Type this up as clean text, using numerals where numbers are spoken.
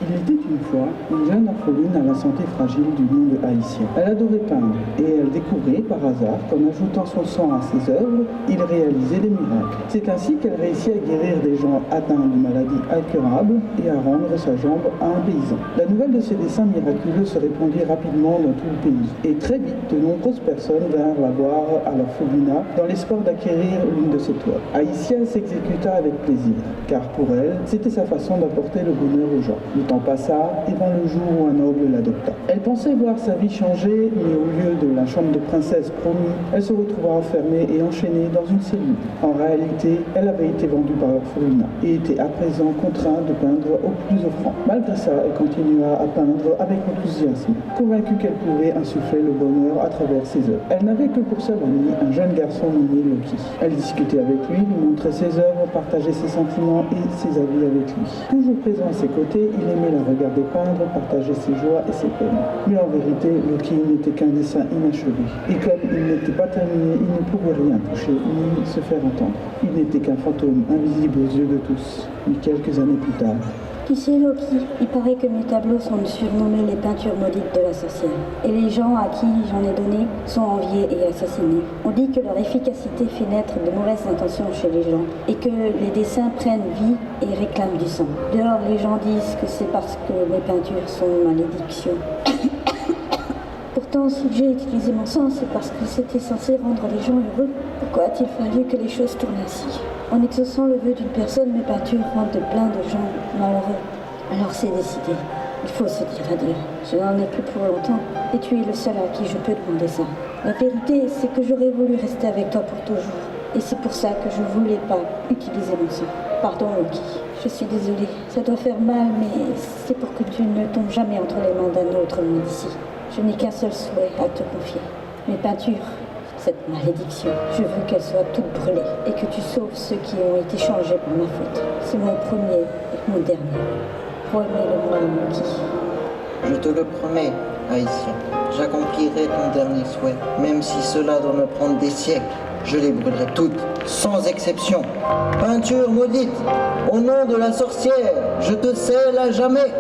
Il était une fois une jeune orpheline à la santé fragile du nom de Haïtien. Elle adorait peindre et elle découvrait par hasard qu'en ajoutant son sang à ses œuvres, il réalisait des miracles. C'est ainsi qu'elle réussit à guérir des gens atteints de maladies incurables et à rendre sa jambe à un paysan. La nouvelle de ces dessins miraculeux se répandit rapidement dans tout le pays et très vite, de nombreuses personnes vinrent la voir à l'orphelinat dans l'espoir d'acquérir l'une de ses toiles. Haïtien s'exécuta avec plaisir, car pour elle, c'était sa façon d'apporter le bonheur aux gens. Le temps passa et vint le jour où un noble l'adopta. Elle pensait voir sa vie changer, mais au lieu de la chambre de princesse promise, elle se retrouva enfermée et enchaînée dans une cellule. En réalité, elle avait été vendue par l'orphelinat et était à présent contrainte de peindre au plus offrant. Malgré ça, elle continua à peindre avec enthousiasme, convaincue qu'elle pouvait insuffler le bonheur à travers ses œuvres. Elle n'avait que pour seul ami un jeune garçon nommé Loki. Elle discutait avec lui, lui montrait ses œuvres, partageait ses sentiments et ses avis avec lui. Toujours présent à ses côtés, il aimait la regarder peindre, partager ses joies et ses peines. Mais en vérité, Loki n'était qu'un dessin inachevé. Et comme il n'était pas terminé, il ne pouvait rien toucher, ni se faire entendre. Il n'était qu'un fantôme invisible aux yeux de tous. Mais quelques années plus tard, tu sais, Loki, il paraît que mes tableaux sont surnommés les peintures maudites de la sorcière. Et les gens à qui j'en ai donné sont enviés et assassinés. On dit que leur efficacité fait naître de mauvaises intentions chez les gens et que les dessins prennent vie et réclament du sang. Dehors, les gens disent que c'est parce que mes peintures sont une malédiction. Pourtant, si j'ai utilisé mon sang, c'est parce que c'était censé rendre les gens heureux. Pourquoi a-t-il fallu que les choses tournent ainsi ? En exaucant le vœu d'une personne, mes peintures rendent plein de gens malheureux. Alors c'est décidé. Il faut se dire adieu. Je n'en ai plus pour longtemps. Et tu es le seul à qui je peux demander ça. La vérité, c'est que j'aurais voulu rester avec toi pour toujours. Et c'est pour ça que je ne voulais pas utiliser mon sang. Pardon, Loki. Je suis désolée. Ça doit faire mal, mais c'est pour que tu ne tombes jamais entre les mains d'un autre homme d'ici. Je n'ai qu'un seul souhait à te confier. Mes peintures. Cette malédiction, je veux qu'elle soit toute brûlée et que tu sauves ceux qui ont été changés par ma faute. C'est mon premier et mon dernier. Promets-le-moi, Loki. Je te le promets, Haïtien. J'accomplirai ton dernier souhait, même si cela doit me prendre des siècles. Je les brûlerai toutes, sans exception. Peinture maudite, au nom de la sorcière, je te scelle à jamais.